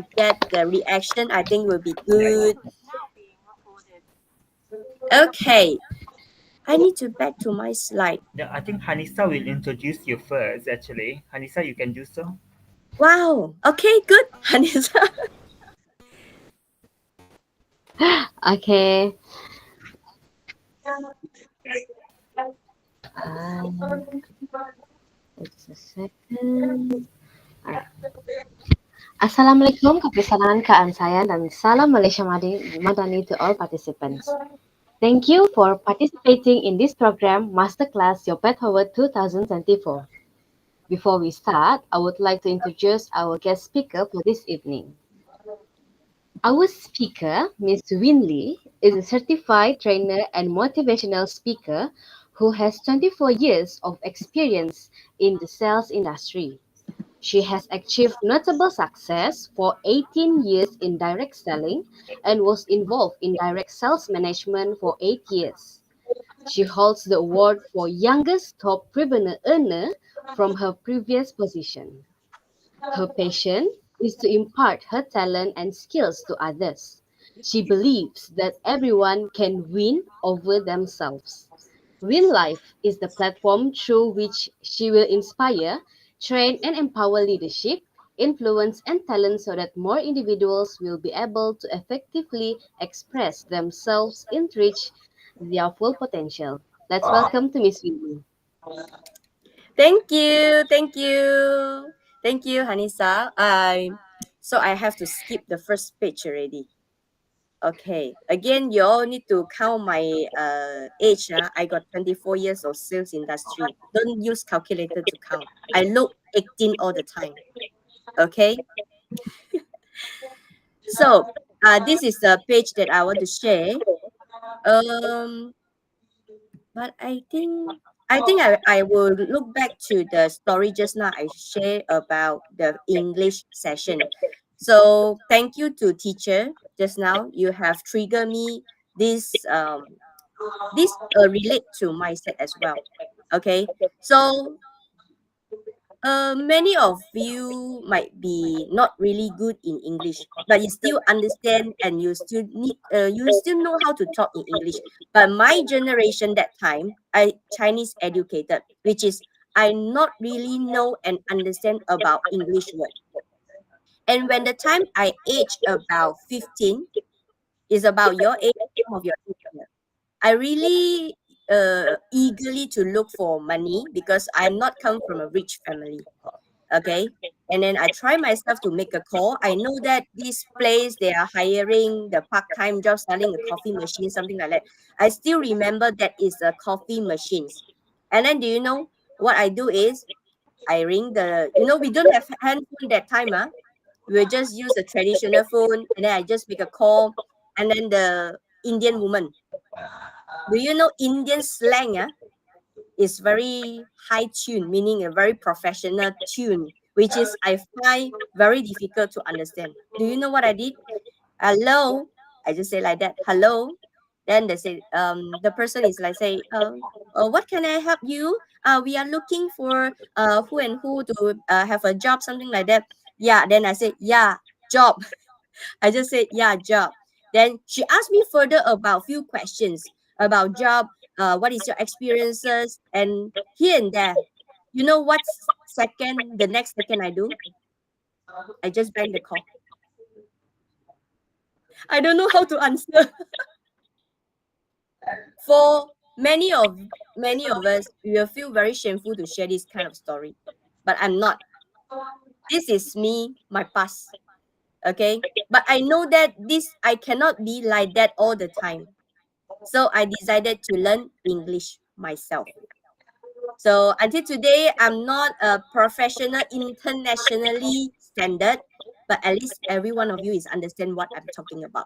can get the reaction, I think will be good. Okay, I need to back to my slide. Yeah, I think Hanisa will introduce you first, actually. Hanisa, you can do so. Wow. Okay, good. Hanisa. Okay. Um, just a second. Alright. Assalamualaikum, kebersamaan saya dan salam Malaysia Madani to all participants. Thank you for participating in this program, Masterclass Your Pet Forward 2024. Before we start, I would like to introduce our guest speaker for this evening. Our speaker, Ms. Winley, is a certified trainer and motivational speaker who has 24 years of experience in the sales industry. She has achieved notable success for 18 years in direct selling and was involved in direct sales management for 8 years. She holds the award for youngest top revenue earner from her previous position. Her passion is to impart her talent and skills to others. She believes that everyone can win over themselves. Win Life is the platform through which she will inspire, train, and empower leadership, influence, and talent so that more individuals will be able to effectively express themselves and reach their full potential. Let's welcome to Miss Winnie. Thank you. Thank you. Thank you, Hanisa. So I have to skip the first page already. Okay. Again, you all need to count my age. I got 24 years of sales industry. Don't use calculator to count. I look 18 all the time. Okay. So this is the page that I want to share. Um, but I will look back to the story just now I shared about the English session. So thank you to teacher just now. You have triggered me this relate to mindset as well. Okay. So many of you might be not really good in English, but you still understand and you still know how to talk in English. But my generation that time, I Chinese educated, which is I not really know and understand about English word. And when the time I age about 15, is about your age, some of your age here. I really eagerly to look for money because I'm not come from a rich family. Okay, and then I try myself to make a call. I know that this place they are hiring the part-time job selling a coffee machine, something like that. I still remember that is a coffee machines. And then do you know what I do is I ring the, we don't have handphone that time. We will just use a traditional phone, and then I just make a call. And then the Indian woman, do you know Indian slang is very high tune, meaning a very professional tune, which is I find very difficult to understand. Do you know what I did? Hello. I just say like that. Hello. Then they say, the person is like say, what can I help you? We are looking for who and who to have a job, something like that. Yeah. Then I say, yeah, job. I just said, yeah, job. Then she asked me further about few questions about job, what is your experiences, and here and there. You know what the next second I do? I just bang the call. I don't know how to answer. For many of us, we will feel very shameful to share this kind of story. But I'm not. This is me, my past. Okay. But I know that I cannot be like that all the time. So I decided to learn English myself. So until today, I'm not a professional internationally standard, but at least every one of you is understand what I'm talking about.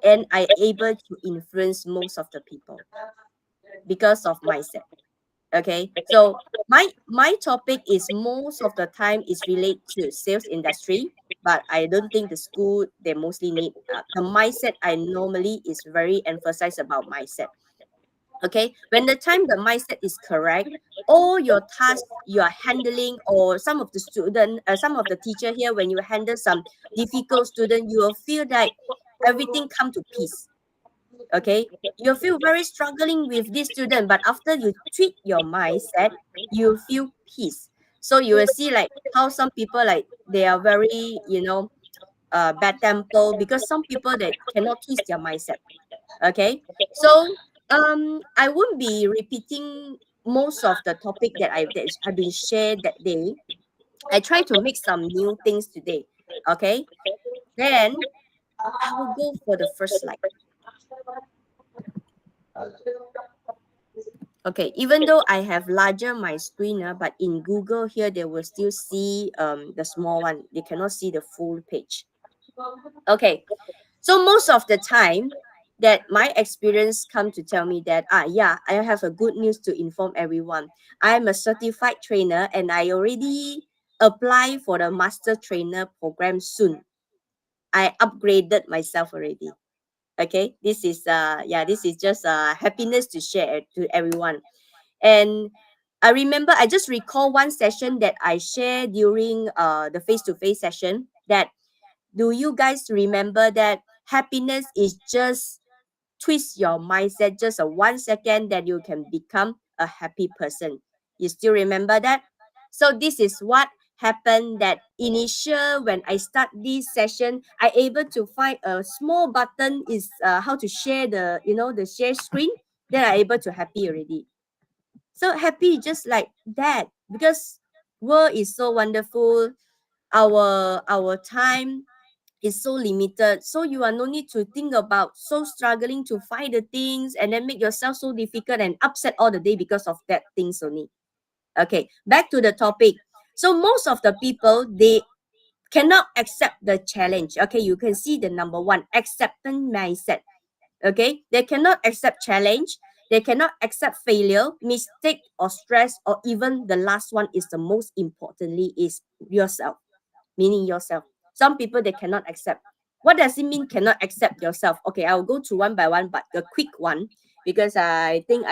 And I able to influence most of the people because of mindset. Okay. So my topic is most of the time is related to sales industry, but I don't think the school they mostly need the mindset. I normally is very emphasized about mindset. Okay, when the time the mindset is correct, all your tasks you are handling, or some of the student, some of the teacher here, when you handle some difficult student, you will feel like everything come to peace. Okay, you feel very struggling with this student, but after you tweak your mindset, you feel peace. So you will see like how some people, like they are very, bad temper, because some people that cannot twist their mindset. Okay, so I won't be repeating most of the topic that have been shared that day. I try to make some new things today. Okay, then I will go for the first slide. Okay, even though I have larger my screen, but in Google here they will still see the small one. They cannot see the full page. Okay, so most of the time that my experience come to tell me that, yeah, I have a good news to inform everyone. I'm a certified trainer and I already apply for the master trainer program soon. I upgraded myself already. Okay, this is this is just happiness to share to everyone. And I remember, I just recall one session that I shared during the face-to-face session, that do you guys remember that happiness is just twist your mindset, just a 1 second that you can become a happy person. You still remember that? So this is what happened, that initial when I start this session, I able to find a small button is how to share the, the share screen. Then I able to happy already. So happy just like that, because world is so wonderful. Our time is so limited, so you are no need to think about so struggling to find the things and then make yourself so difficult and upset all the day because of that things only. Okay, back to the topic. So most of the people, they cannot accept the challenge. Okay, you can see the number one, acceptance mindset. Okay, they cannot accept challenge, they cannot accept failure, mistake, or stress, or even the last one is the most importantly is yourself, meaning yourself. Some people, they cannot accept. What does it mean cannot accept yourself? Okay, I'll go through one by one, but a quick one, because I think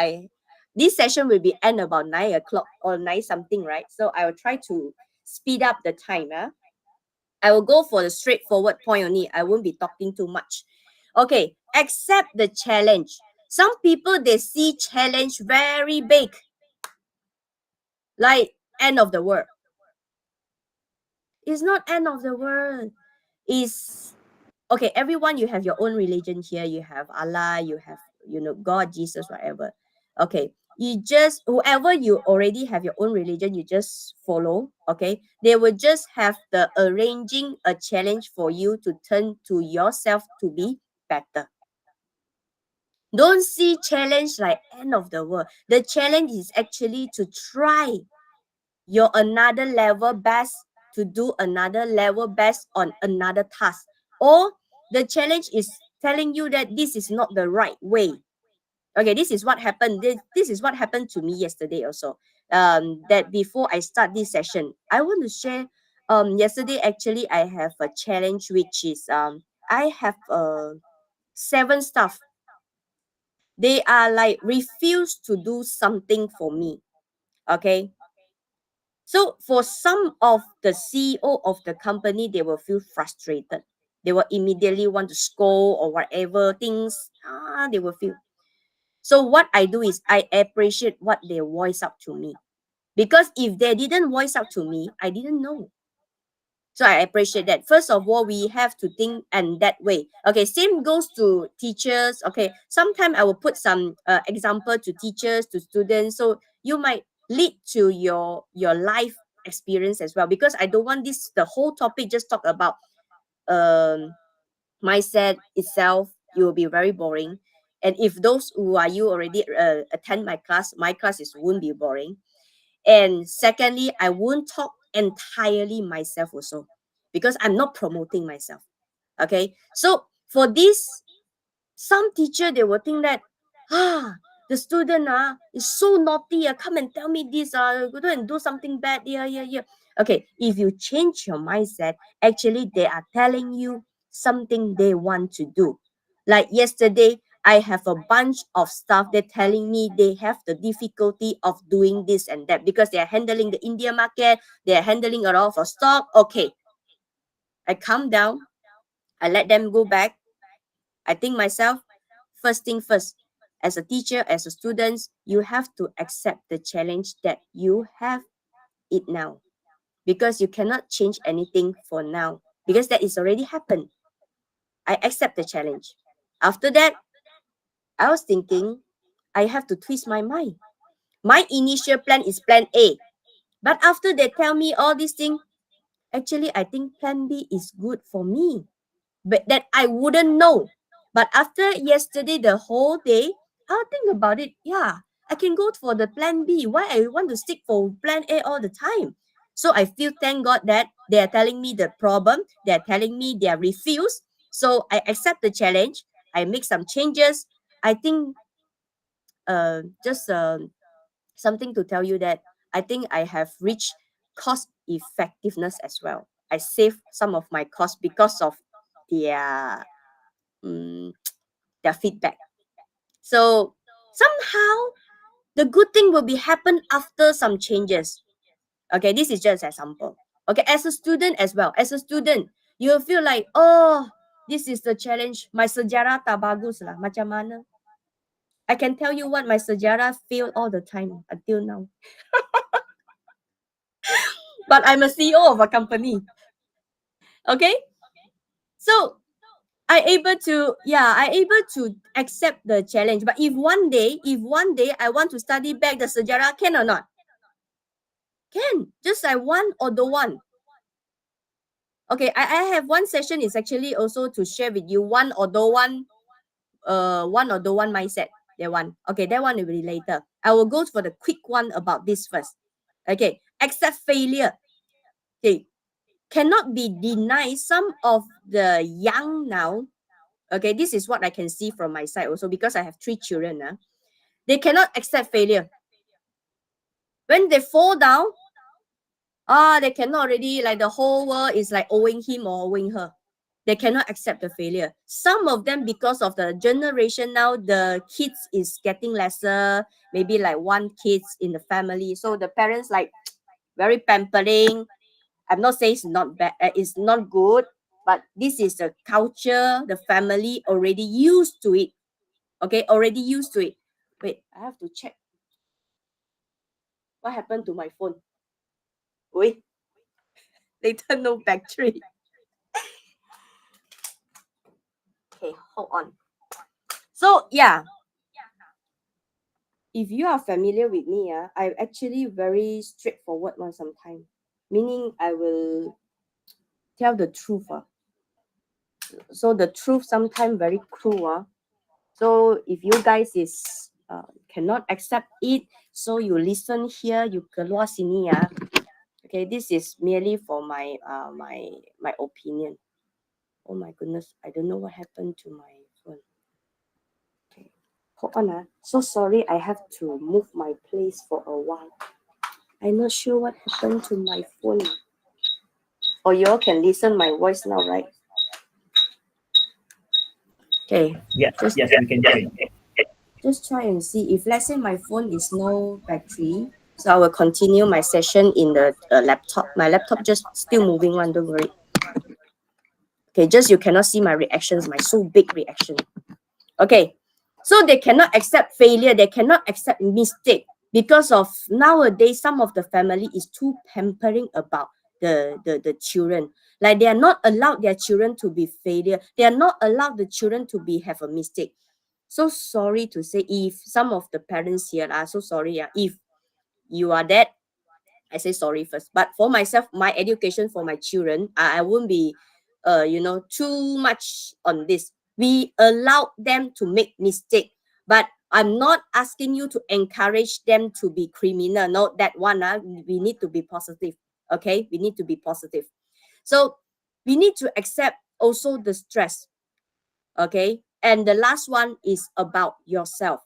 this session will be end about 9 o'clock or 9 something, right? So I will try to speed up the time. I will go for the straightforward point only. I won't be talking too much. Okay, accept the challenge. Some people, they see challenge very big, like end of the world. It's not end of the world. It's okay. Everyone, you have your own religion here. You have Allah, you have, God, Jesus, whatever. Okay, you just, whoever you already have your own religion, you just follow. Okay, they will just have the arranging a challenge for you to turn to yourself to be better. Don't see challenge like end of the world. The challenge is actually to try your another level best, to do another level best on another task. Or the challenge is telling you that this is not the right way. Okay, this is what happened. This is what happened to me yesterday also. That before I start this session, I want to share. Yesterday actually I have a challenge, which is I have 7 staff. They are like refuse to do something for me. Okay, so for some of the CEO of the company, they will feel frustrated. They will immediately want to scold or whatever things. They will feel. So what I do is I appreciate what they voice out to me. Because if they didn't voice out to me, I didn't know. So I appreciate that. First of all, we have to think and that way. Okay, same goes to teachers. Okay, sometimes I will put some example to teachers, to students. So you might lead to your life experience as well. Because I don't want this the whole topic just talk about mindset itself. It will be very boring. And if those who are you already attend my class is won't be boring. And secondly, I won't talk entirely myself also, because I'm not promoting myself. Okay. So for this, some teacher, they will think that, the student is so naughty. Come and tell me this. Go and do something bad. Yeah. Okay. If you change your mindset, actually they are telling you something they want to do. Like yesterday, I have a bunch of staff. They're telling me they have the difficulty of doing this and that because they are handling the India market. They are handling a lot of stock. Okay, I calm down. I let them go back. I think myself, first thing first, as a teacher, as a student, you have to accept the challenge that you have it now, because you cannot change anything for now because that is already happened. I accept the challenge. After that, I was thinking I have to twist my mind. My initial plan is plan A. But after they tell me all these things, actually I think plan B is good for me. But that I wouldn't know. But after yesterday, the whole day, I'll think about it. Yeah, I can go for the plan B. Why I want to stick for plan A all the time? So I feel thank God that they are telling me the problem. They are telling me they are refused. So I accept the challenge. I make some changes. I think just something to tell you that I think I have reached cost effectiveness as well. I save some of my cost because of their um, their feedback. So somehow the good thing will be happen after some changes. Okay, this is just an example. Okay, as a student as well. As a student, you will feel like, oh, this is the challenge. My sejarah tak bagus lah. Macam mana? I can tell you what, my sejarah fail all the time until now. But I'm a CEO of a company. Okay? So I able to accept the challenge. But if one day I want to study back the sejarah, can or not? Can. Just I want or don't want. Okay, I have one session is actually also to share with you one or don't one mindset. That one. Okay, that one will be later. I will go for the quick one about this first. Okay, accept failure. Okay, cannot be denied. Some of the young now, okay, this is what I can see from my side also because I have 3 children. They cannot accept failure. When they fall down, they cannot already, like the whole world is like owing him or owing her. They cannot accept the failure. Some of them, because of the generation now, the kids is getting lesser, maybe like 1 kids in the family. So the parents like very pampering. I'm not saying it's not bad, it's not good, but this is the culture, the family already used to it. Okay, already used to it. Wait, I have to check what happened to my phone. Wait, later no battery. Okay, hold on. So yeah, if you are familiar with me, I'm actually very straightforward one sometimes. Meaning I will tell the truth. So the truth sometimes very cruel. So if you guys is cannot accept it, so you listen here, you keluar sini ya. Okay, this is merely for my my opinion. Oh my goodness, I don't know what happened to my phone. Okay, hold on. So sorry, I have to move my place for a while. I'm not sure what happened to my phone. Or you all can listen my voice now, right? Okay, Yes, just yes, we can hear you. just try and see if let's say my phone is no battery. So I will continue my session in the laptop. My laptop just still moving one, don't worry. Okay, just you cannot see my reactions, my so big reaction. Okay, so they cannot accept failure. They cannot accept mistake because of nowadays some of the family is too pampering about the children. Like they are not allowed their children to be failure. They are not allowed the children to be have a mistake. So sorry to say, if some of the parents here are so sorry, if you are that, I say sorry first. But for myself, my education for my children, I won't be too much on this. We allow them to make mistake, but I'm not asking you to encourage them to be criminal. No, that one, we need to be positive. Okay, we need to be positive. So we need to accept also the stress. Okay, and the last one is about yourself.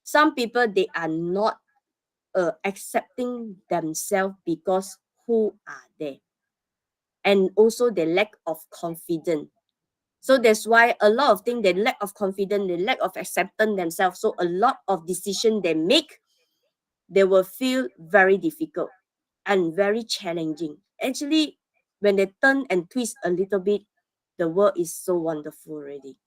Some people, they are not accepting themselves because who are they, and also the lack of confidence. So that's why a lot of things, they lack of confidence, they lack of acceptance themselves. So a lot of decision they make, they will feel very difficult and very challenging. Actually, when they turn and twist a little bit, the world is so wonderful already.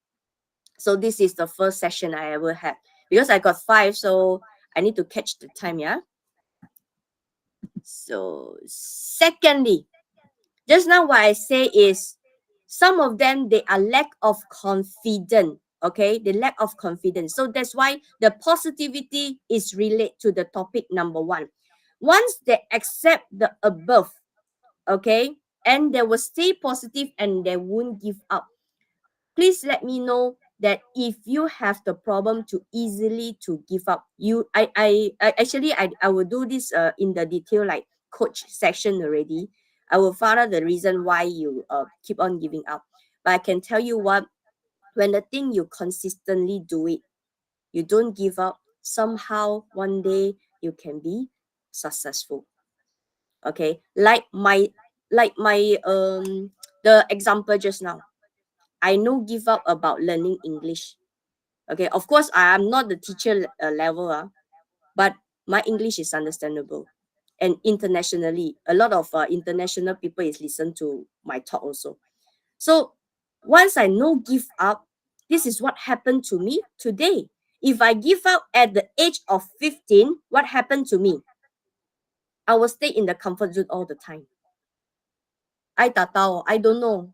So this is the first session I ever had. Because I got 5, so I need to catch the time, yeah? So secondly, just now what I say is some of them, they are lack of confidence. Okay, the lack of confidence. So that's why the positivity is related to the topic number 1. Once they accept the above, okay, and they will stay positive and they won't give up. Please let me know that if you have the problem to easily to give up, I actually I will do this in the detail like coach section already. I will find out the reason why you keep on giving up. But I can tell you what, when the thing you consistently do it, you don't give up, somehow one day you can be successful. Okay, like my the example just now, I no give up about learning English. Okay, of course I am not the teacher level, but my English is understandable. And internationally, a lot of international people is listen to my talk also. So once I no give up, this is what happened to me today. If I give up at the age of 15, what happened to me? I will stay in the comfort zone all the time. I tak tahu, I don't know.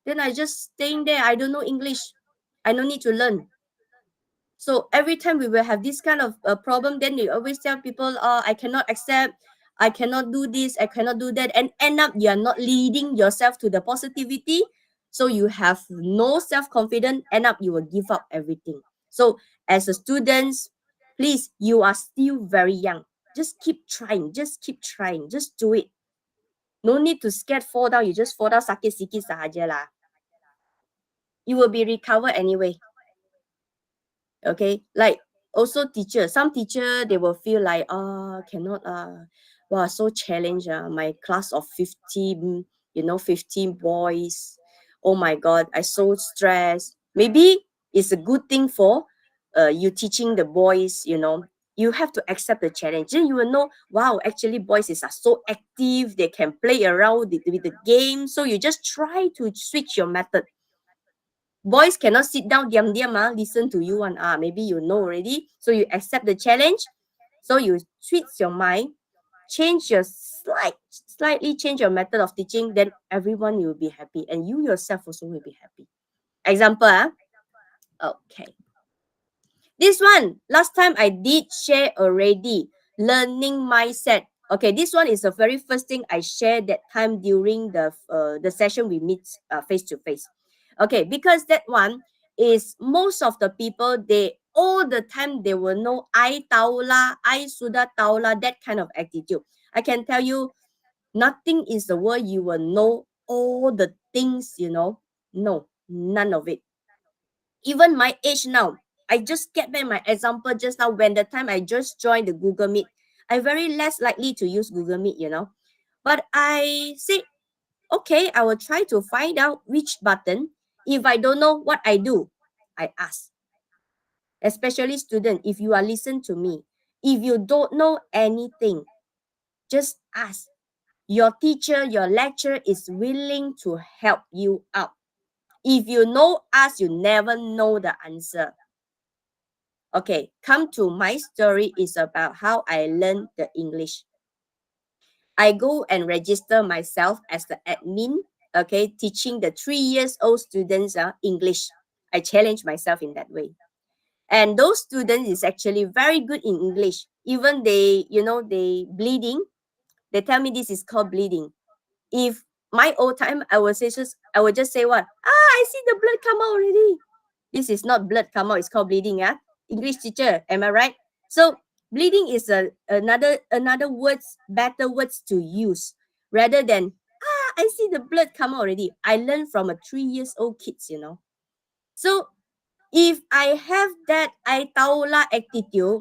Then I just staying there. I don't know English. I no need to learn. So every time we will have this kind of problem, then you always tell people, I cannot accept, I cannot do this, I cannot do that. And end up you are not leading yourself to the positivity. So you have no self-confidence, end up you will give up everything. So as a student, please, you are still very young. Just keep trying, just keep trying, just do it. No need to scared fall down, you just fall down sakit-sikit sahaja lah. You will be recovered anyway. Okay, like also teacher, some teacher, they will feel like cannot wow, so challenge my class of 15, 15 boys. Oh my god, I so stressed. Maybe it's a good thing for you teaching the boys, you have to accept the challenge. Then you will know, wow, actually boys are so active, they can play around with the game. So you just try to switch your method. Boys cannot sit down diam listen to you maybe you know already. So you accept the challenge. So you switch your mind, change your slightly change your method of teaching, then everyone will be happy and you yourself also will be happy. Example, okay. This one, last time I did share already, learning mindset. Okay, this one is the very first thing I shared that time during the session we meet face to face. Okay, because that one is most of the people, they all the time they will know I tahu lah, I sudah tahu lah, that kind of attitude. I can tell you, nothing is the word you will know all the things, No, none of it. Even my age now, I just get back my example just now. When the time I just joined the Google Meet, I very less likely to use Google Meet, But I say, okay, I will try to find out which button. If I don't know what I do, I ask. Especially student, if you are listen to me, if you don't know anything, just ask. Your teacher, your lecturer is willing to help you out. If you know ask, you never know the answer. Okay, come to my story is about how I learned the English. I go and register myself as the admin, okay, teaching the 3 years old students English. I challenge myself in that way. And those students is actually very good in English. Even they bleeding, they tell me this is called bleeding. If my old time, I would just say what? I see the blood come out already. This is not blood come out, it's called bleeding, English teacher, am I right? So bleeding is another words, better words to use rather than I see the blood come out already. I learned from a 3 years old kids, So if I have that I tahu lah attitude,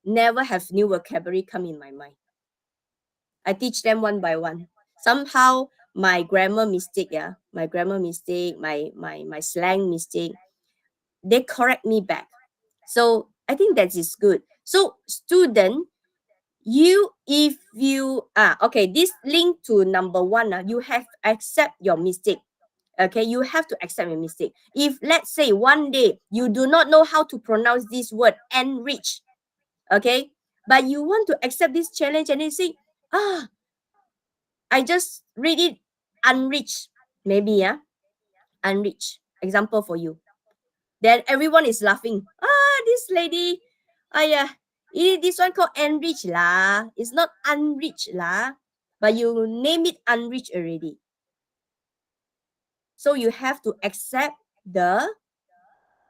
never have new vocabulary come in my mind. I teach them one by one. Somehow my grammar mistake, my grammar mistake, my slang mistake, they correct me back. So I think that is good. So student, if you okay, this link to number one, you have accept your mistake. Okay, you have to accept your mistake. If let's say one day you do not know how to pronounce this word enrich, okay, but you want to accept this challenge and you say, I just read it unrich, maybe, unrich example for you, then everyone is laughing. This lady, yeah, this one called enrich lah. It's not unrich lah, but you name it unrich already. So you have to accept the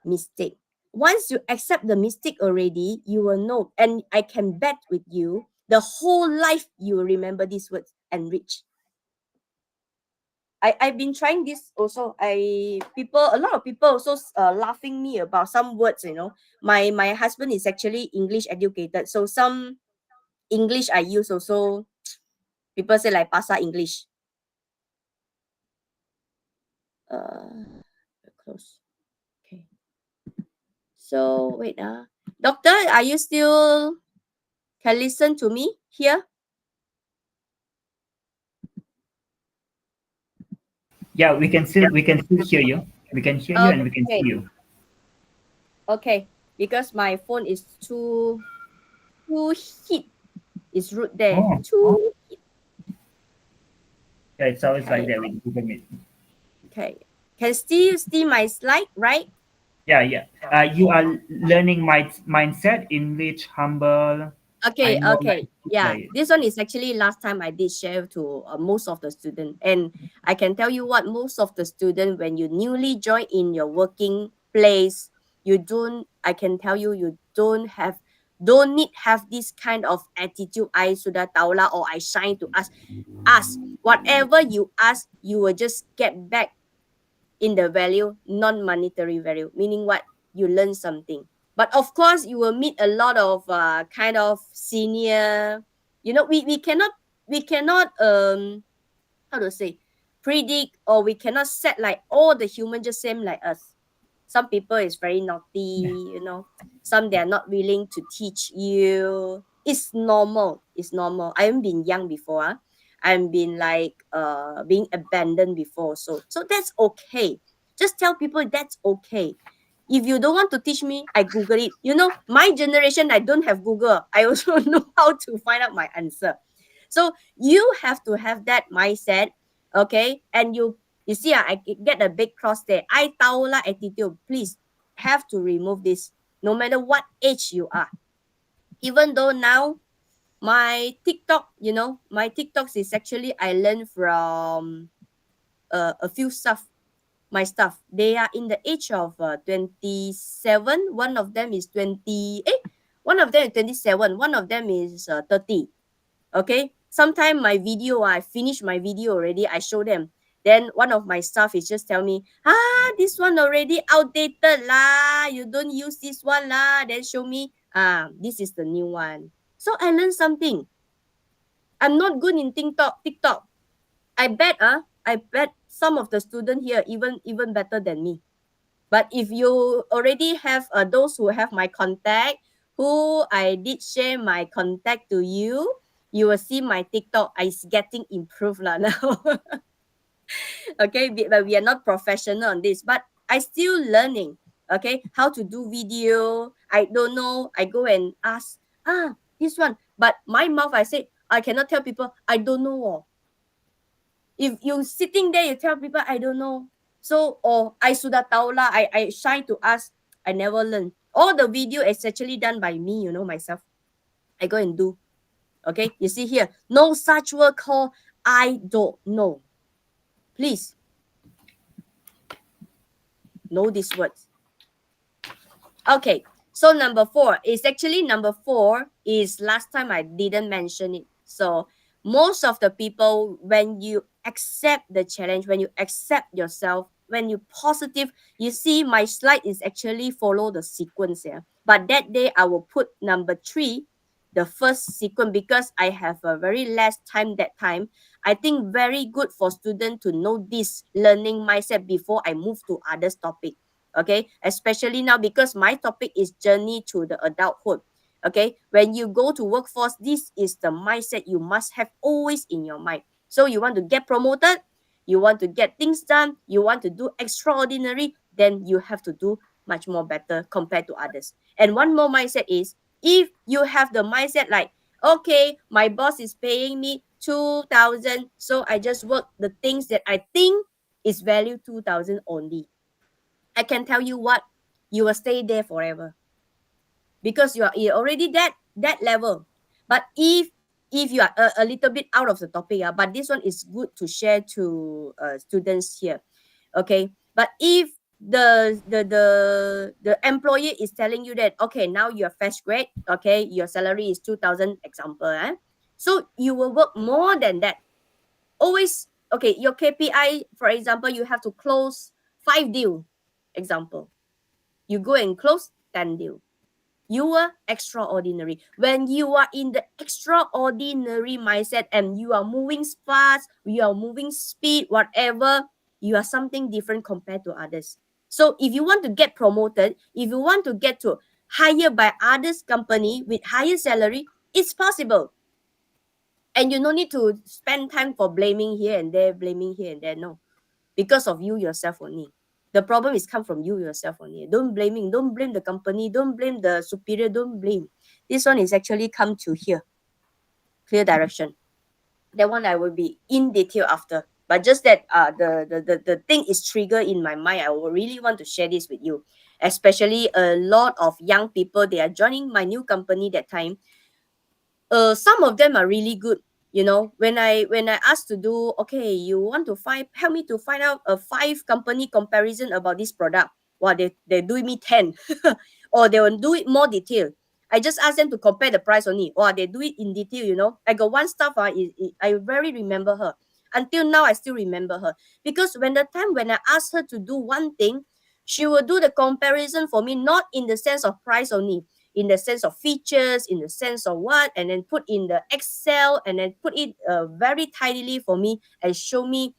mistake. Once you accept the mistake already, you will know, and I can bet with you, the whole life you will remember these words, enrich. I've been trying this also. A lot of people also laughing me about some words, My husband is actually English educated, so some English I use also, people say like Pasa English. Close. Okay. So wait, doctor, are you still can listen to me here? Yeah, we can still hear you. We can hear you and we can see you. Okay, because my phone is too heat. It's root there. Oh. Too heat. Yeah, it's always like that with Google Meet. Okay. Can still see my slide, right? Yeah. You are learning mindset, English, humble. Okay. Yeah, Okay. this one is actually last time I did share to most of the student, and I can tell you what, most of the student, when you newly join in your working place, I can tell you, you don't need have this kind of attitude. I sudah tahu lah, or I shine to ask whatever you ask, you will just get back in the value, non-monetary value, meaning what? You learn something. But of course, you will meet a lot of kind of senior, we cannot how to say, predict, or we cannot set like all the human just same like us. Some people is very naughty, some they are not willing to teach you. It's normal. I haven't been young before. I've been like being abandoned before, so that's okay. Just tell people that's okay. If you don't want to teach me, I Google it. My generation, I don't have Google. I also know how to find out my answer. So you have to have that mindset, okay? And you see, I get a big cross there. I tahu lah attitude. Please have to remove this, no matter what age you are. Even though now my TikTok, my TikToks is actually I learned from a few stuff. My stuff, they are in the age of 27. One of them is 20. One of them is 27. One of them is 30. Okay. Sometime my video, I finish my video already. I show them. Then one of my staff is just tell me, this one already outdated lah. You don't use this one lah. Then show me, this is the new one. So I learned something. I'm not good in TikTok. I bet some of the student here even better than me. But if you already have those who have my contact, who I did share my contact to you, you will see my TikTok is getting improved lah now. Okay, but we are not professional on this, but I still learning. Okay, how to do video. I don't know. I go and ask, this one. But my mouth, I say, I cannot tell people, I don't know. If you sitting there, you tell people, I don't know. So, I sudah tahu lah. I shy to ask. I never learn. All the video is actually done by me, myself. I go and do. Okay, you see here, no such word called I don't know. Please know these words. Okay, so number four is last time I didn't mention it. So most of the people, when you accept the challenge, when you accept yourself, when you positive, you see my slide is actually follow the sequence here. But that day I will put number 3, the first sequence, because I have a very less time that time. I think very good for students to know this learning mindset before I move to others topic. Okay, especially now because my topic is journey to the adulthood. Okay, when you go to workforce, this is the mindset you must have always in your mind. So you want to get promoted, you want to get things done, you want to do extraordinary, then you have to do much more better compared to others. And one more mindset is, if you have the mindset like, okay, my boss is paying me 2,000, so I just work the things that I think is value 2,000 only. I can tell you what, you will stay there forever because you're already that level. But if you are a little bit out of the topic, but this one is good to share to students here. Okay, but if the employer is telling you that, okay, now you're fresh grade, okay, your salary is 2,000 example, so you will work more than that. Always, okay, your KPI, for example, you have to close 5 deal example, you go and close 10 deal. You are extraordinary. When you are in the extraordinary mindset and you are moving fast, you are moving speed, whatever, you are something different compared to others. So if you want to get promoted, if you want to get to hire by others company with higher salary, it's possible. And you no need to spend time for blaming here and there, blaming here and there. No, because of you yourself only. The problem is come from you yourself only. Don't blame the company, don't blame the superior, don't blame. This one is actually come to here, clear direction. That one I will be in detail after. But just that the thing is triggered in my mind. I will really want to share this with you. Especially a lot of young people, they are joining my new company that time. Some of them are really good. You know, when I asked to do, okay, you want to help me to find out a 5 company comparison about this product. Well, they do me 10 or they will do it more detail. I just ask them to compare the price only, or they do it in detail. You know, I got one staff, I very remember her. Until now I still remember her, because when the time when I asked her to do one thing, she will do the comparison for me, not in the sense of price only, in the sense of features, in the sense of what, and then put in the Excel, and then put it very tidily for me and show me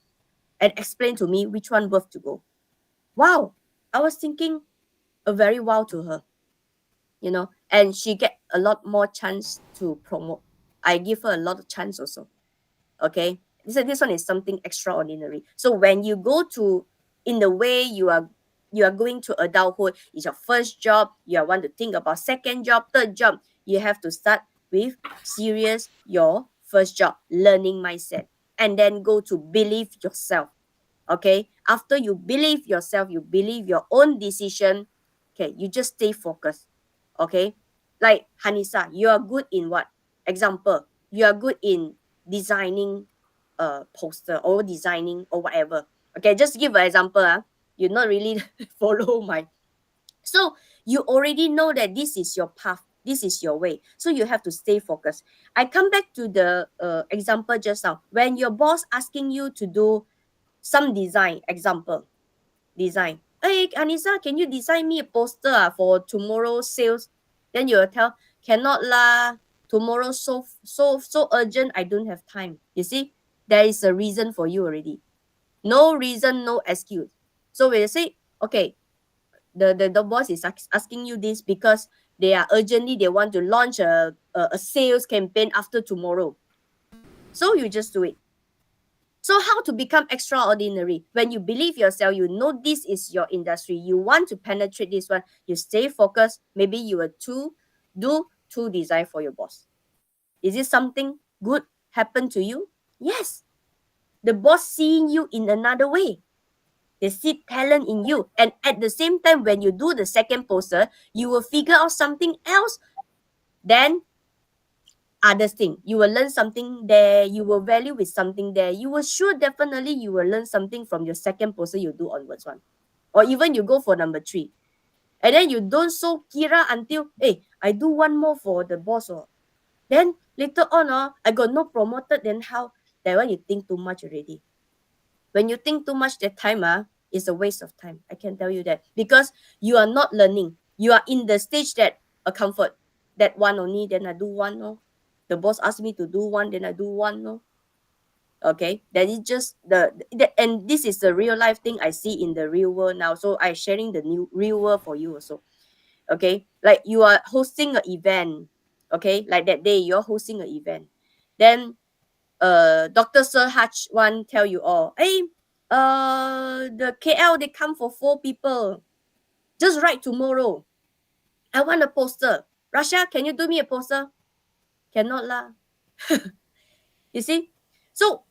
and explain to me which one worth to go. Wow, I was thinking a very wow to her, you know, and she get a lot more chance to promote. I give her a lot of chance also. Okay, this one is something extraordinary. So when you go to, in the way you are going to adulthood, it's your first job, you want to think about second job, third job, you have to start with serious your first job learning mindset, and then go to believe yourself. Okay, after you believe yourself, you believe your own decision, okay, you just stay focused. Okay, like Hanisa, you are good in what? Example, you are good in designing a poster or designing or whatever. Okay, just give an example. You not really follow my, so you already know that this is your path, this is your way, so you have to stay focused. I come back to the example just now, when your boss asking you to do some design, example, design. Hey, Anissa, can you design me a poster for tomorrow's sales? Then you will tell, cannot lah. Tomorrow so urgent, I don't have time. You see, there is a reason for you already. No reason, no excuse. So when you say, okay, the boss is asking you this because they are urgently, they want to launch a sales campaign after tomorrow. So you just do it. So how to become extraordinary? When you believe yourself, you know this is your industry, you want to penetrate this one, you stay focused. Maybe you will do two design for your boss. Is it something good happen to you? Yes. The boss seeing you in another way. They see talent in you. And at the same time, when you do the second poster, you will figure out something else. Then other thing, you will learn something there, you will value with something there, you will sure definitely you will learn something from your second poster you do onwards one, or even you go for number 3, and then you don't so kira until, hey, I do one more for the boss, or then later on, I got no promoted, then how? That one you think too much already. When you think too much, that time is a waste of time, I can tell you that, because you are not learning, you are in the stage that a comfort, that one only, then I do one, no. The boss asked me to do one, then I do one, no. Okay, that is just and this is the real life thing I see in the real world now. So I sharing the new real world for you also. Okay, like you are hosting an event. Okay, like that day you're hosting an event, then Dr. Sir Hatch one tell you all, hey, the KL they come for 4 people. Just write tomorrow. I want a poster. Russia, can you do me a poster? Cannot lah. You see? So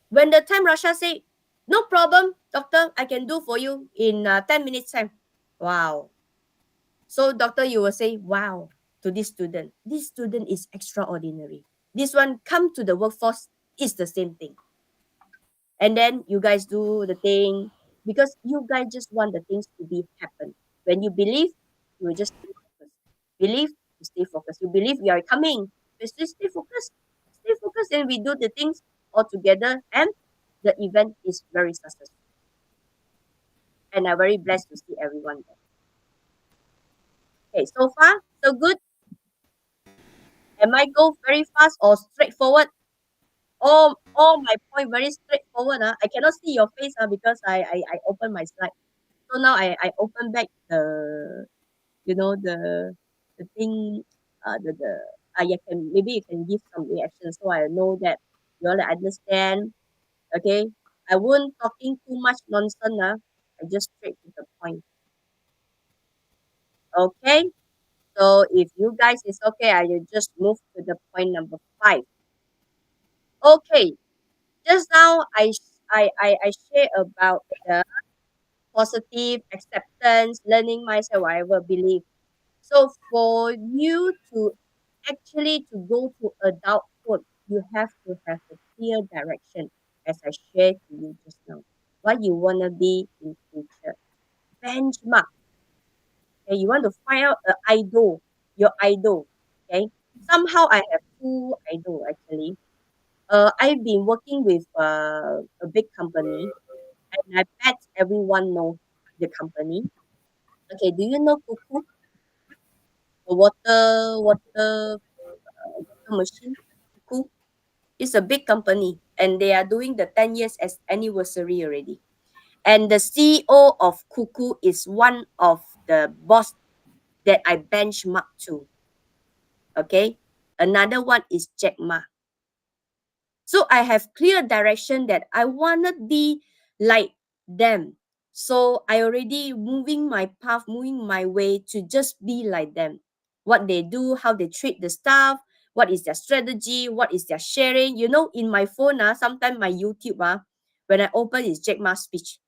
when the time Russia say, no problem, doctor, I can do for you in 10 minutes time. Wow. So doctor, you will say, wow, to this student. This student is extraordinary. This one come to the workforce is the same thing. And then you guys do the thing because you guys just want the things to be happen. When you believe, you will just stay focused. Believe, you stay focused. You believe you are coming, you still stay focused. Stay focused, and we do the things all together, and the event is very successful. And I'm very blessed to see everyone there. Okay, so far so good. Am I go very fast or straightforward? All my point very straightforward. I cannot see your face because I open my slide. So now I open back the thing the you can maybe you can give some reaction so I know that you all understand. Okay. I won't talking too much nonsense. I just straight to the point. Okay. So if you guys is okay, I will just move to the point number 5. Okay. Just now I share about the positive acceptance, learning mindset, whatever belief. So for you to actually to go to adulthood, you have to have a clear direction, as I shared to you just now. What you wanna be in future. Benchmark. Okay, you want to find out a idol, your idol. Okay. Somehow I have 2 idol actually. I've been working with a big company, and I bet everyone know the company. Okay, do you know Cuckoo? The water machine? Cuckoo? It's a big company, and they are doing the 10 years as anniversary already. And the CEO of Cuckoo is one of the boss that I benchmark to. Okay. Another one is Jack Ma. So I have clear direction that I wanna be like them. So I already moving my path, moving my way to just be like them. What they do, how they treat the staff, what is their strategy, what is their sharing. You know, in my phone, sometimes my YouTube, when I open is Jack Ma's speech.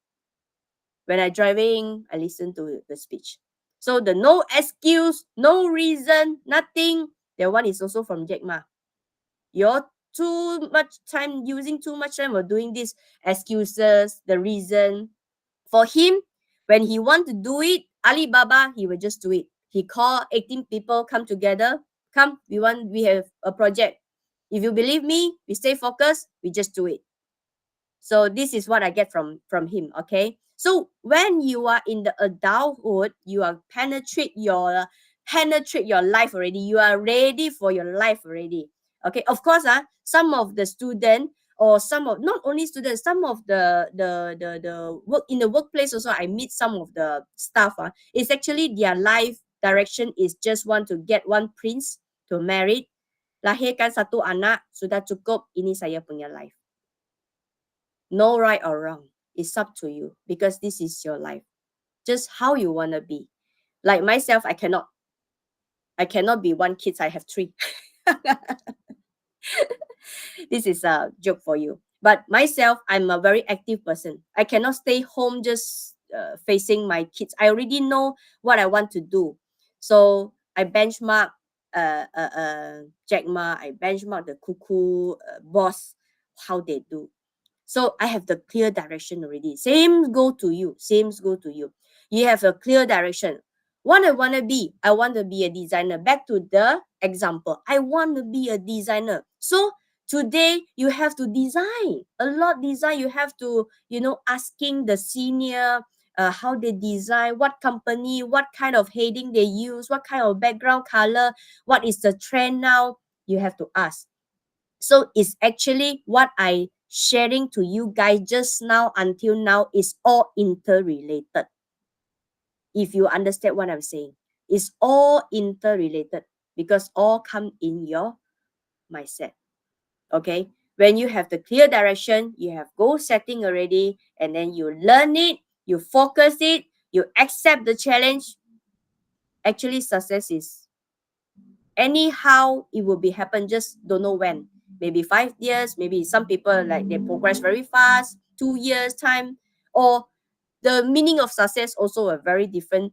When I driving, I listen to the speech. So the no excuse, no reason, nothing. That one is also from Jack Ma. You're too much time using too much time of doing these excuses, the reason. For him, when he want to do it, Alibaba, he will just do it. He call 18 people come together. Come, we have a project. If you believe me, we stay focused, we just do it. So this is what I get from him. Okay. So when you are in the adulthood, you are penetrate your life already. You are ready for your life already. Okay. Of course, some of the student or some of not only students, some of the work in the workplace also. I meet some of the staff. It's actually their life direction is just want to get one prince to marry, lahirkan satu anak, sudah cukup. Ini saya punya life. No right or wrong. It's up to you because this is your life. Just how you want to be. Like myself, I cannot be one kid. I have 3. This is a joke for you. But myself, I'm a very active person. I cannot stay home just facing my kids. I already know what I want to do. So I benchmark Jack Ma. I benchmark the Cuckoo boss, how they do. So I have the clear direction already. Same go to you. Same go to you. You have a clear direction. What I want to be? I want to be a designer. Back to the example. I want to be a designer. So today you have to design. A lot design. You have to, asking the senior how they design, what company, what kind of heading they use, what kind of background color, what is the trend now. You have to ask. So it's actually what I sharing to you guys just now until now is all interrelated. If you understand what I'm saying, it's all interrelated because all come in your mindset. Okay, when you have the clear direction, you have goal setting already, and then you learn it, you focus it, you accept the challenge. Actually, success is anyhow it will be happen, just don't know when. Maybe 5 years, maybe some people like they progress very fast, 2 years time, or the meaning of success also a very different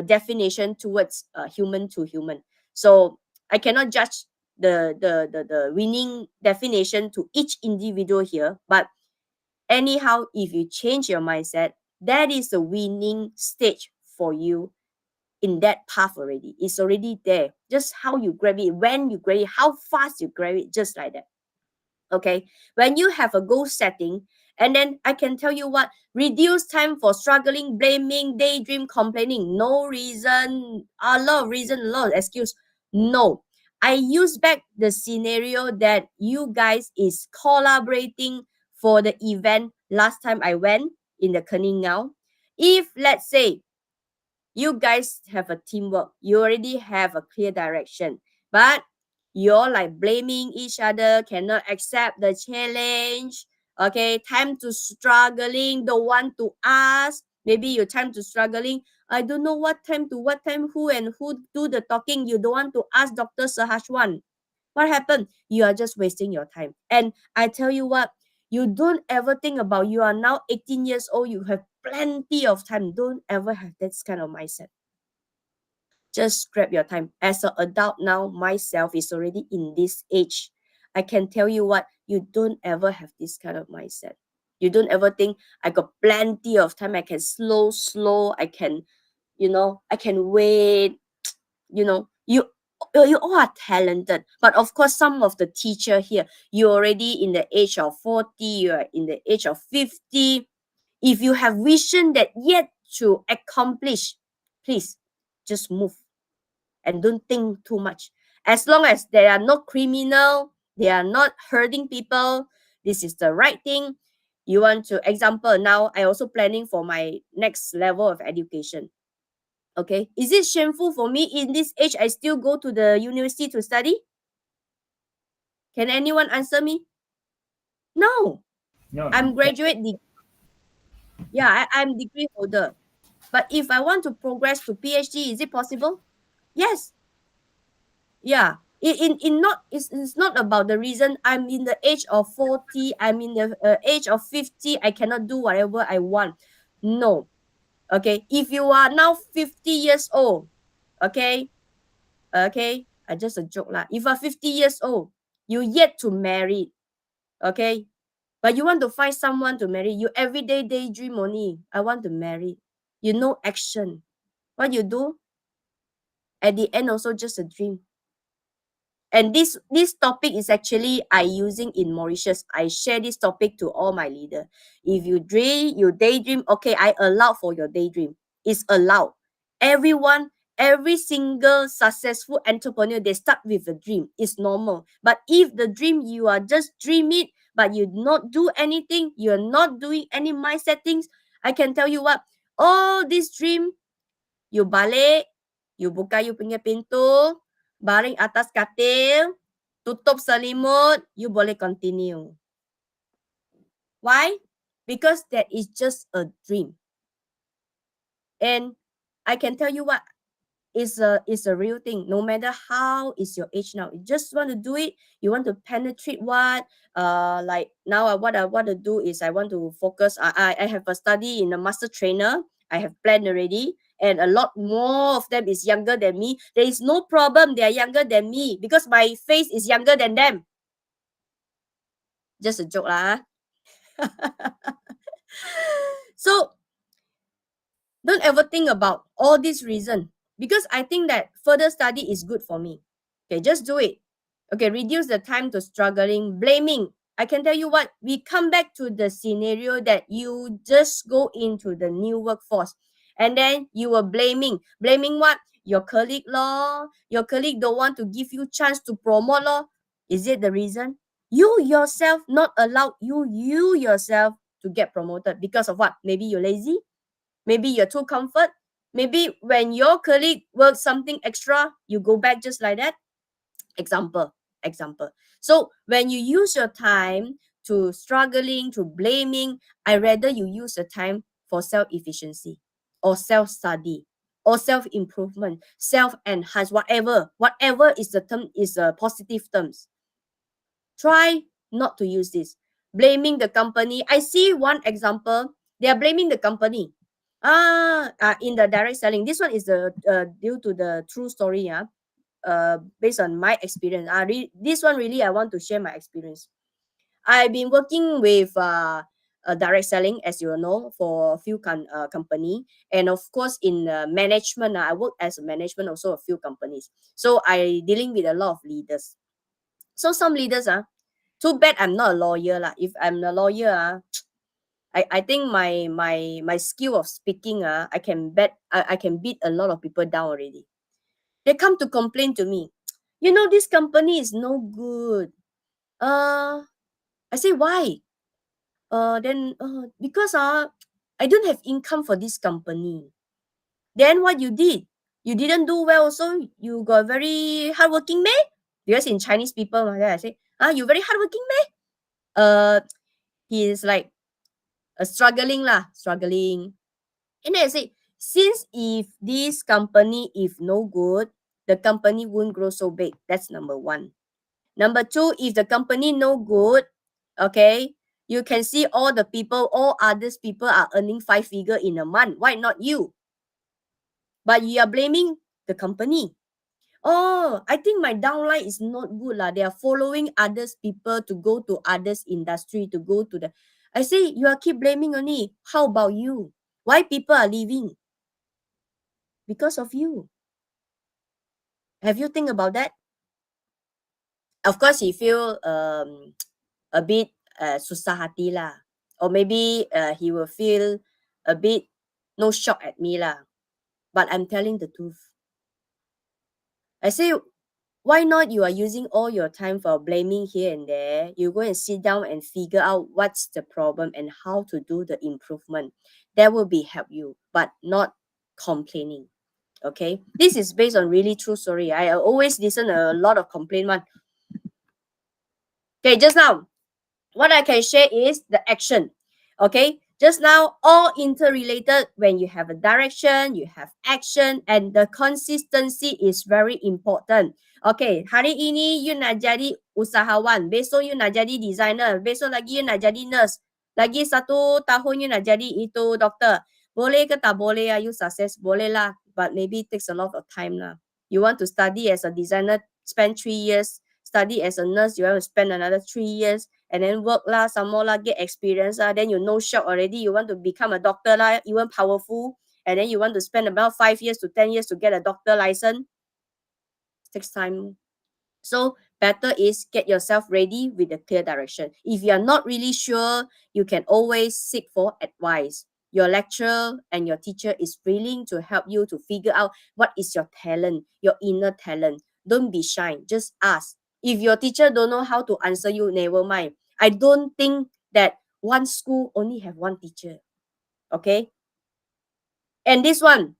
definition towards human to human. So I cannot judge the winning definition to each individual here, but anyhow, if you change your mindset, that is the winning stage for you in that path already. It's already there. Just how you grab it, when you grab it, how fast you grab it, just like that. Okay, when you have a goal setting, and then I can tell you what, reduce time for struggling, blaming, daydream, complaining. No reason, a lot of reason, a lot of excuse. No, I use back the scenario that you guys is collaborating for the event last time I went in the Keningau. If let's say you guys have a teamwork, you already have a clear direction, but you're like blaming each other, cannot accept the challenge. Okay, time to struggling, don't want to ask. Maybe your time to struggling, I don't know what time to what time, who and who do the talking. You don't want to ask Dr. Sahashwan. What happened? You are just wasting your time. And I tell you what, you don't ever think about you are now 18 years old, you have plenty of time. Don't ever have this kind of mindset. Just grab your time. As an adult now, myself is already in this age. I can tell you what, you don't ever have this kind of mindset. You don't ever think I got plenty of time. I can slow. I can, I can wait. You all are talented, but of course some of the teacher here, you're already in the age of 40, you are in the age of 50. If you have vision that yet to accomplish, please just move and don't think too much. As long as they are not criminal, they are not hurting people, this is the right thing. You want to example, now I also planning for my next level of education. Okay, is it shameful for me in this age I still go to the university to study? Can anyone answer me? No. No, I'm no. graduate yeah, I'm degree holder. But if I want to progress to PhD, is it possible? Yes. Yeah. In not it's not about the reason I'm in the age of 40, I'm in the age of 50, I cannot do whatever I want. No. Okay, if you are now 50 years old, okay, just a joke lah. If you are 50 years old, you yet to marry, okay, but you want to find someone to marry, you everyday daydream only, I want to marry, you know action. What you do? At the end also just a dream. And this topic is actually I using in Mauritius. I share this topic to all my leader. If you dream, you daydream, okay, I allow for your daydream. It's allowed. Everyone, every single successful entrepreneur, they start with a dream. It's normal. But if the dream you are just dream it, but you not do anything, you're not doing any mindset things, I can tell you what, all this dream, you balik, you buka you punya pintu, baring atas katil, tutup selimut, you boleh continue. Why? Because that is just a dream. And I can tell you what, is a real thing. No matter how is your age now, you just want to do it. You want to penetrate what? Like now, what I want to do is I want to focus. I have a study in a master trainer. I have planned already, and a lot more of them is younger than me. There is no problem. They are younger than me because my face is younger than them. Just a joke lah. So don't ever think about all this reason because I think that further study is good for me. Okay, just do it. Okay, reduce the time to struggling, blaming. I can tell you what, we come back to the scenario that you just go into the new workforce and then you were blaming. Blaming what? Your colleague law. Your colleague don't want to give you chance to promote law. Is it the reason? You yourself not allowed you yourself to get promoted because of what? Maybe you're lazy, maybe you're too comfort, maybe when your colleague works something extra, you go back just like that. Example. So when you use your time to struggling, to blaming, I rather you use the time for self-efficiency or self-study or self-improvement, self-enhance, whatever is the term, is a positive terms. Try not to use this. Blaming the company. I see one example. They are blaming the company. In the direct selling. This one is the due to the true story. Based on my experience. This one really I want to share my experience. I've been working with direct selling, as you know, for a few company, and of course in management. I work as a management also a few companies. So I dealing with a lot of leaders. So some leaders too bad I'm not a lawyer lah. If I'm a lawyer I think my skill of speaking I can beat a lot of people down already. They come to complain to me. You know, this company is no good. I say why? Then because I don't have income for this company. Then what you did? You didn't do well, so you got very hardworking man. Because in Chinese people, then I say, you very hardworking man. He is like struggling. And then I say, since if this company if no good, the company won't grow so big. That's number one. Number two, if the company no good, okay, you can see all others people are earning 5 figure in a month. Why not you? But you are blaming the company. Oh, I think my downline is not good lah. They are following others people to go to others industry to go to the. I say you are keep blaming only. How about you? Why people are leaving? Because of you. Have you think about that? Of course, he feel a bit susah hati lah, or maybe he will feel a bit no shock at me lah. But I'm telling the truth. I say, why not you are using all your time for blaming here and there? You go and sit down and figure out what's the problem and how to do the improvement. That will be help you, but not complaining. Okay, this is based on really true story. I always listen a lot of complaint one. Okay, just now what I can share is the action. Okay, just now all interrelated. When you have a direction, you have action, and the consistency is very important. Okay, hari ini you nak jadi usahawan, besok you nak jadi designer, besok lagi you nak jadi nurse, lagi 1 tahun you nak jadi itu doktor. Boleh ke tak boleh you success? Boleh lah, but maybe it takes a lot of time lah. You want to study as a designer, spend 3 years. Study as a nurse, you have to spend another 3 years, and then work lah, some more lah, get experience lah. Then you no shock already. You want to become a doctor lah, even powerful, and then you want to spend about 5 years to 10 years to get a doctor license. It takes time. So better is get yourself ready with a clear direction. If you are not really sure, you can always seek for advice. Your lecturer and your teacher is willing to help you to figure out what is your talent, your inner talent. Don't be shy. Just ask. If your teacher don't know how to answer you, never mind. I don't think that one school only have one teacher. Okay? And this one,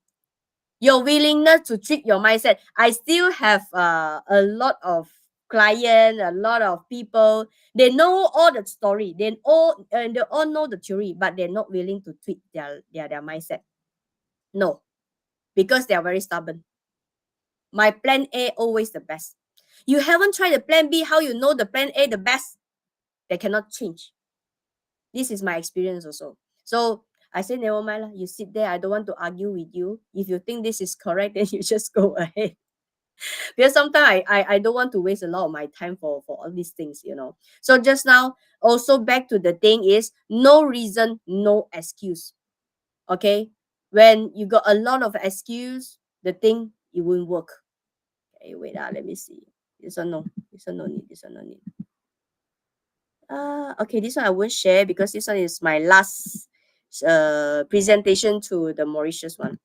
your willingness to trick your mindset. I still have a lot of clients, a lot of people. They know all the story. They all know the theory, but they're not willing to tweak their mindset. No, because they are very stubborn. My plan A always the best. You haven't tried the plan B. How you know the plan A the best? They cannot change. This is my experience also. So I say, never mind lah. You sit there. I don't want to argue with you. If you think this is correct, then you just go ahead. Because sometimes I don't want to waste a lot of my time for all these things, you know. So just now, also back to the thing is no reason, no excuse. Okay. When you got a lot of excuse, the thing it won't work. Okay, wait, let me see. This one no. This one no need. This one no need. Okay, this one I won't share because this one is my last presentation to the Mauritius one.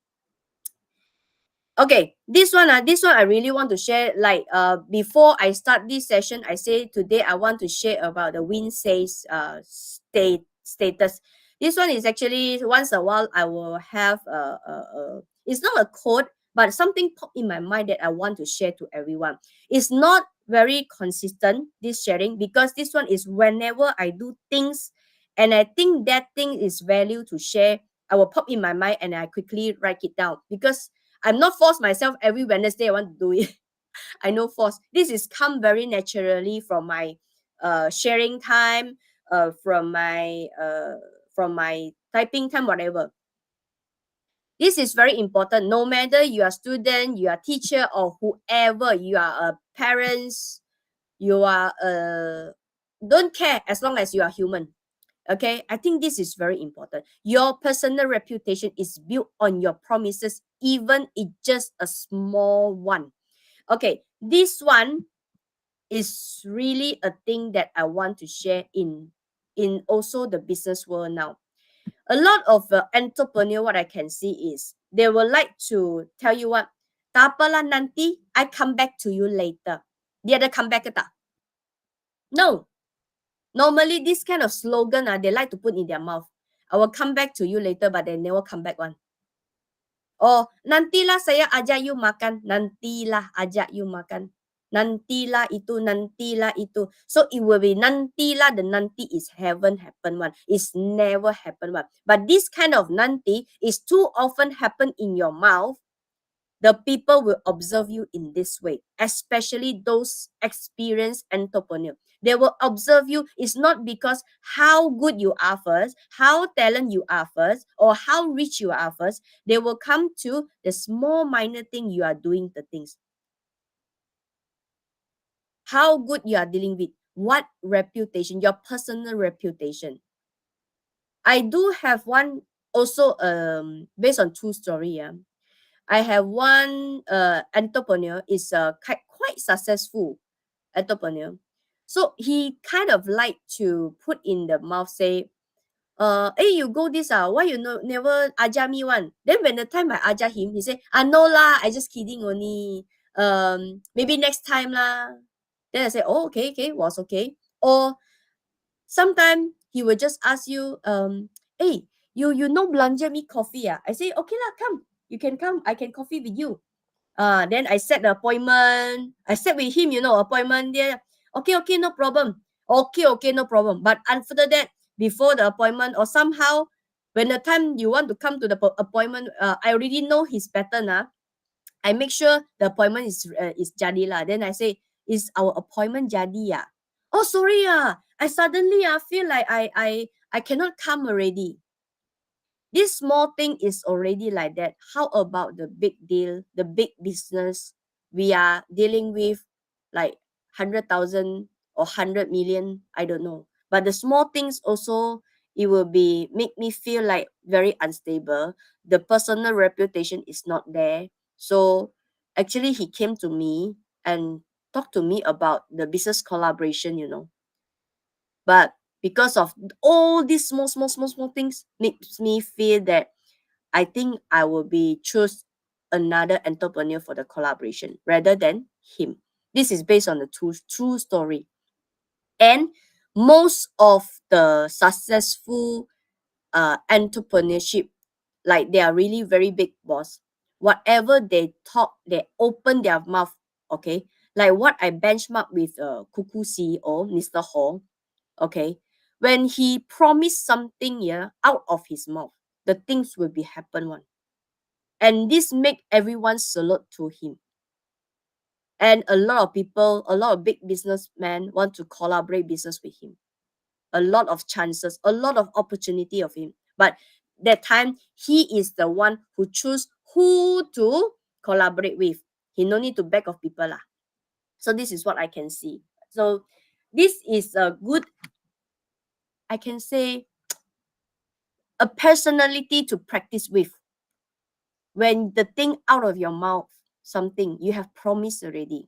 Okay, this one I really want to share. Like before I start this session, I say today I want to share about the wind says status. This one is actually once a while I will have it's not a quote, but something pop in my mind that I want to share to everyone. It's not very consistent, this sharing, because this one is whenever I do things and I think that thing is value to share, I will pop in my mind and I quickly write it down, because I'm not force myself every Wednesday I want to do it. I know force. This is come very naturally from my sharing time, from my typing time, whatever. This is very important. No matter you are student, you are teacher, or whoever, you are a parents, you are don't care as long as you are human. Okay, I think this is very important. Your personal reputation is built on your promises, even if just a small one. Okay, this one is really a thing that I want to share in also the business world now. A lot of entrepreneur, what I can see is they will like to tell you what, tak apalah nanti, I come back to you later. Dia ada come back ke tak? No. Normally, this kind of slogan, they like to put in their mouth. I will come back to you later, but they never come back one. Oh, nantilah saya ajak you makan. Nantilah ajak you makan. Nantilah itu, nantilah itu. So it will be nantilah. The nanti is haven't happened one. It's never happened one. But this kind of nanti is too often happen in your mouth. The people will observe you in this way, especially those experienced entrepreneurs. They will observe you. It's not because how good you are first, how talent you are first, or how rich you are first. They will come to the small minor thing you are doing the things. How good you are dealing with, what reputation, your personal reputation. I do have one also based on true story. Yeah. I have one entrepreneur is quite successful entrepreneur. So he kind of like to put in the mouth, say, hey, you go this, why you never ajar me one? Then when the time I ajar him, he say, no lah, I just kidding only. Maybe next time lah. Then I say, oh, okay, was okay. Or sometime he will just ask you, hey, you know belanja me coffee? I say, okay lah, come. You can come, I can coffee with you. Then I set the appointment. I set with him, appointment there. Okay, no problem. Okay, no problem. But after that, before the appointment or somehow, when the time you want to come to the appointment, I already know his pattern. I make sure the appointment is jadi lah. Then I say, is our appointment jadi ya? Oh, sorry I suddenly feel like I cannot come already. This small thing is already like that. How about the big deal, the big business we are dealing with, like 100,000 or 100 million? I don't know. But the small things also, it will make me feel like very unstable. The personal reputation is not there. So actually, he came to me and talked to me about the business collaboration. But because of all these small things, makes me feel that I think I will be choose another entrepreneur for the collaboration rather than him. This is based on the true story. And most of the successful entrepreneurship, like they are really very big boss. Whatever they talk, they open their mouth. Okay, like what I benchmark with Kuku CEO, Mr. Hall. Okay, when he promised something, out of his mouth, the things will be happen one. And this make everyone salute to him. And a lot of people, a lot of big businessmen want to collaborate business with him. A lot of chances, a lot of opportunity of him. But that time, he is the one who choose who to collaborate with. He no need to beg of people lah. So this is what I can see. So this is a good, I can say, a personality to practice with. When the thing out of your mouth, something you have promised already,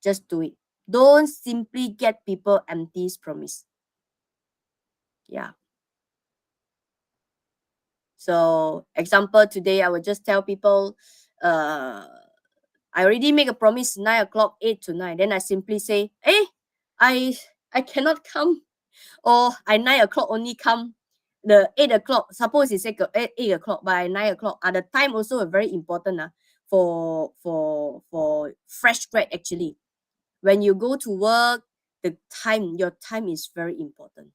just do it. Don't simply get people empty promise. Yeah. So example, today I will just tell people, I already make a promise 9 o'clock, 8 to 9. Then I simply say, hey, I cannot come, or I 9 o'clock only come. The 8 o'clock, suppose it's 8 o'clock, but 9 o'clock. The time also very important for fresh grad actually. When you go to work, your time is very important.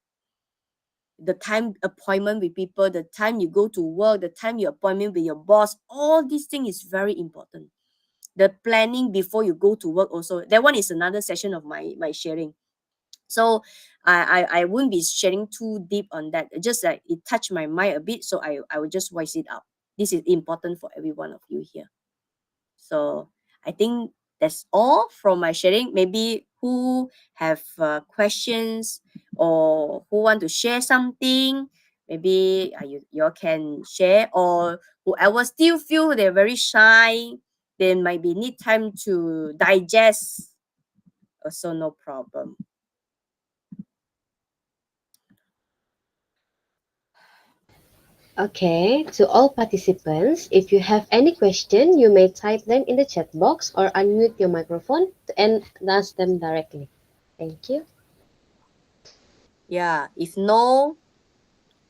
The time appointment with people, the time you go to work, the time you appointment with your boss, all these things is very important. The planning before you go to work also, that one is another session of my sharing. So I won't be sharing too deep on that. Just like it touched my mind a bit, so I will just voice it out. This is important for every one of you here. So I think that's all from my sharing. Maybe who have questions or who want to share something, maybe you all can share, or whoever still feel they're very shy, they might be need time to digest, also no problem. Okay, to all participants, if you have any question, you may type them in the chat box or unmute your microphone and ask them directly. Thank you. Yeah, if no,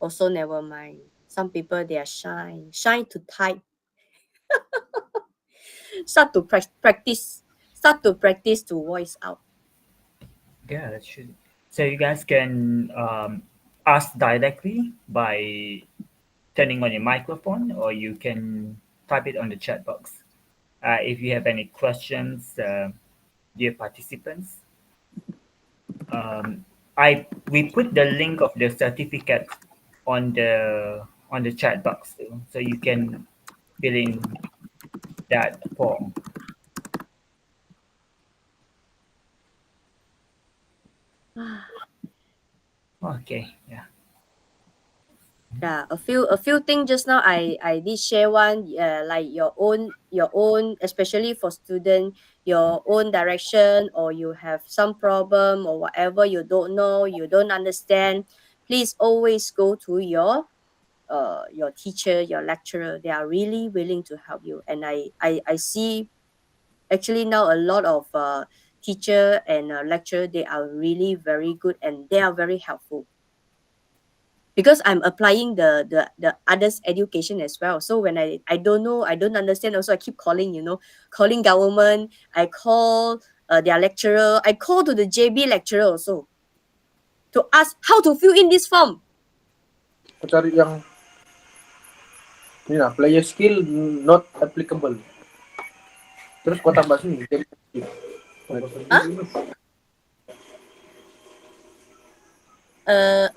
also never mind. Some people they are shy to type. Start to practice to voice out. Yeah, that should. So you guys can ask directly by turning on your microphone, or you can type it on the chat box. If you have any questions, dear participants, um, I we put the link of the certificate on the chat box too, so you can fill in that form. Okay, yeah. Yeah, a few things just now I did share one, like your own, especially for student, your own direction, or you have some problem or whatever you don't know, you don't understand, please always go to your teacher, your lecturer. They are really willing to help you. And I see actually now a lot of teacher and lecturer, they are really very good and they are very helpful, because I'm applying the others education as well. So when I don't know, I don't understand also, I keep calling, calling government, I call their lecturer, I call to the JB lecturer also to ask how to fill in this form. Aku cari yang ini lah, player skill not applicable. Terus kau tambah sini. Huh?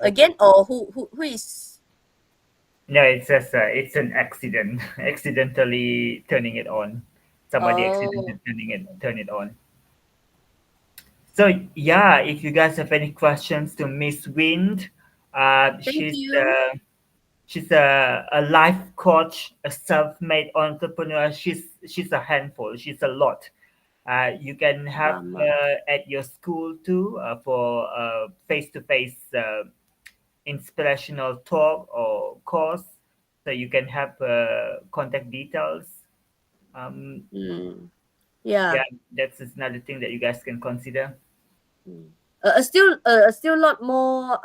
Again, or who is No, it's just it's an accident. Accidentally turning it on. Somebody accidentally turn it on. So yeah, if you guys have any questions to Miss Wind, thank you. she's a life coach, a self-made entrepreneur. She's a handful. She's a lot. You can have Mama. her at your school too for face-to-face inspirational talk or course. So you can have contact details. Um, Yeah. yeah, that's another thing that you guys can consider. Still lot more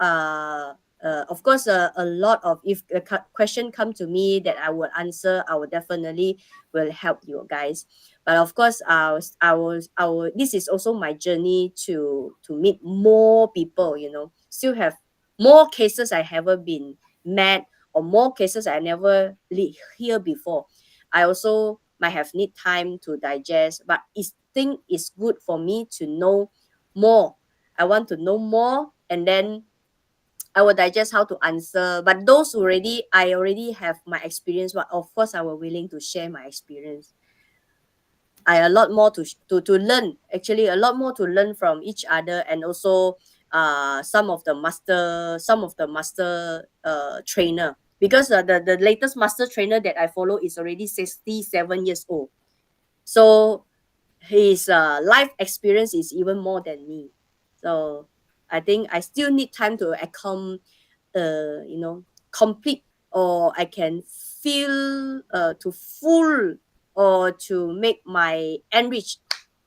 of course, a lot of, if a question come to me that I will answer, I will definitely will help you guys. But of course, this is also my journey to meet more people, still have more cases I haven't been met, or more cases I never hear before. I also might have need time to digest, but it's think it's good for me to know more. I want to know more, and then I will digest how to answer. But those I already have my experience, but of course I will willing to share my experience. I a lot more to learn, actually a lot more to learn from each other, and also some of the master trainer, because the latest master trainer that I follow is already 67 years old. So his life experience is even more than me. So I think I still need time to complete, or I can feel to full or to make my enrich,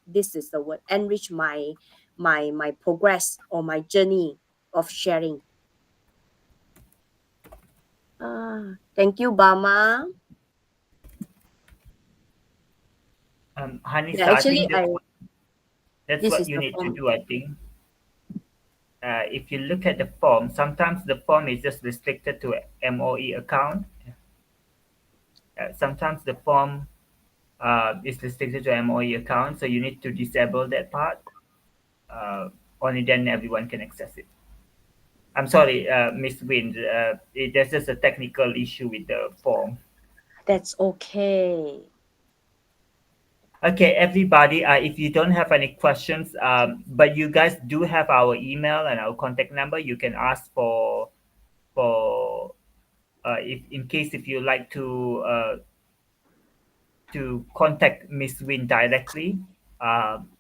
this is the word, enrich my progress or my journey of sharing. Thank you, Bama. Hanisa, Yeah, I actually, think that's this what is you the need to form. do, I think. If you look at the form, sometimes the form is just restricted to MOE account. Sometimes the form is restricted to MOE account, so you need to disable that part. Only then everyone can access it. I'm sorry, Miss Wind. There's just a technical issue with the form. That's okay. Okay, everybody. If you don't have any questions, but you guys do have our email and our contact number, you can ask for if in case if you like to contact Miss Win directly. Um,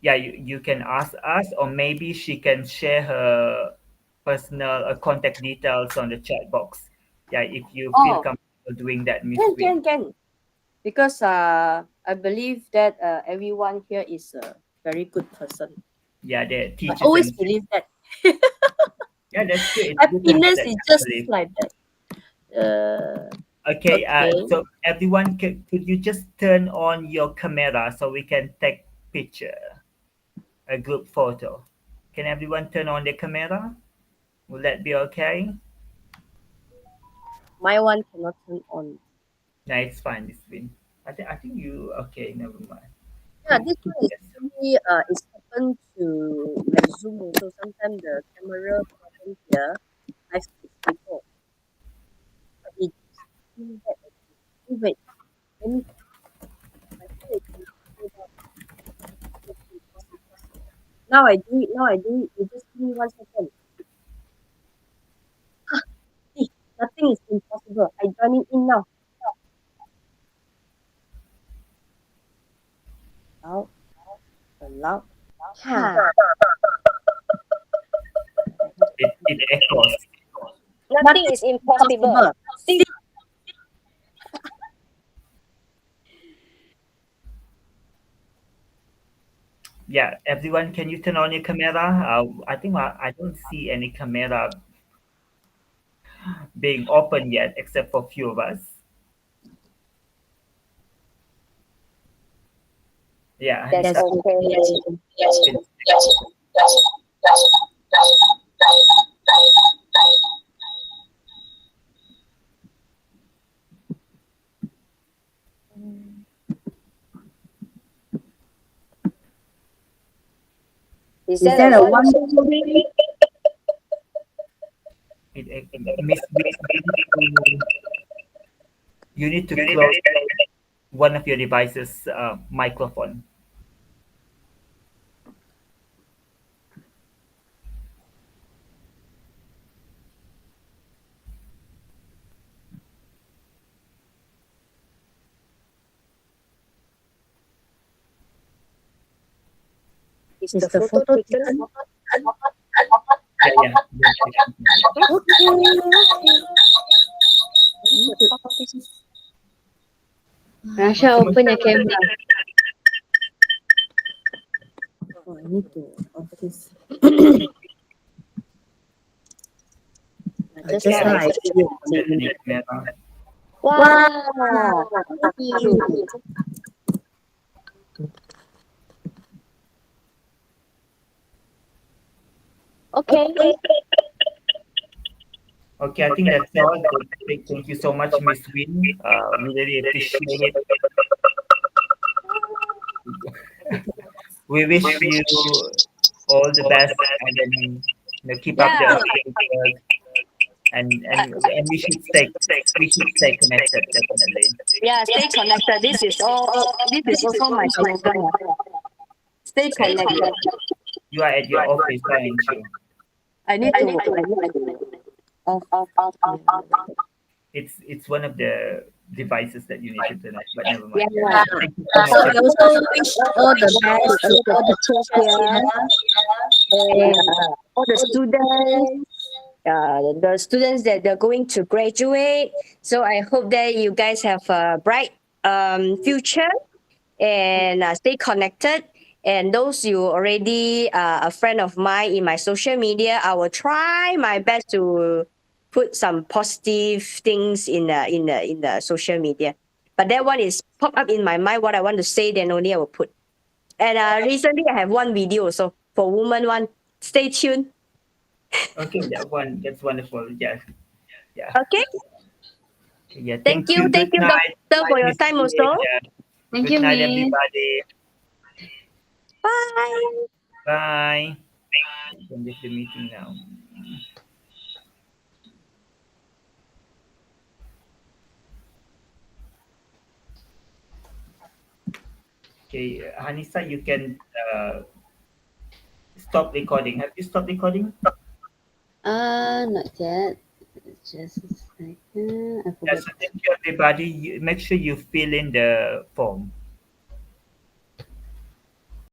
yeah, you can ask us, or maybe she can share her personal contact details on the chat box. Yeah, if you feel Oh, comfortable doing that, Miss Win. can. Because I believe that everyone here is a very good person. Yeah, the I teachers always and believe that. yeah, that's good. It's good to have Happiness that is kind of just belief. like that. Okay, Okay. so everyone, could you just turn on your camera so we can take picture, a group photo? Can everyone turn on their camera? Will that be okay? My one cannot turn on. No, it's fine. It's been. I think you okay. Never mind. Yeah, Could, this could one is actually is open to my Zoom also. Sometimes the camera problem here, I've fixed before, but it still that again. Wait, let me. I think it's impossible. It's impossible. Now I do it. Now I do it. You just give me 1 second. See, nothing is impossible. I join it in now. Now, allow. Ha. it echoes? Nothing is impossible. Possible. See, Yeah, everyone, can you turn on your camera? I think I don't see any camera being open yet, except for few of us. Yeah, That's that's Hanisa, okay. okay. can- Is Is that that a a one, one, two, two, three? three? Miss, you need to close one of your devices microphone. Is Is the the photo photo taken? taken? Yeah, yeah. Okay, okay. I need to off this. Rasha, open your camera. Oh, I need to off this. Just Just now now I I see. see Turn on it. your camera. Wow. Thank you. Okay. Okay, I think that's all. Thank you so much, Miss Win. We really appreciate it. We wish you all the best, and then keep up the Yeah. great work. And we should stay connected, definitely. Yeah, stay connected. This is also my slogan. Stay Okay. connected. You are at your office, aren't you? I need to off. It's one of the devices that you need to turn off, but never Yeah. mind. Yeah. Thank you so So much. I also wish all the best to all the teachers here. And And all the students, the students that they're going to graduate. So I hope that you guys have a bright future and stay connected. And those you already a friend of mine in my social media, I will try my best to put some positive things in the social media. But that one is pop up in my mind what I want to say, then only I will put. And recently I have one video also for woman one. Stay tuned. Okay, that's wonderful. Yeah, yeah. Okay. Yeah, Thank thank you. you. Thank Good you, night. doctor, for your Miss time Lee. also. Yeah. Thank Good you, night, Miss. everybody. Bye. Bye. You can leave the meeting now. Okay, Hanisa, you can stop recording. Have you stopped recording? Not yet. Just a second. I Yeah, forgot. so thank you, everybody. Make sure you fill in the form.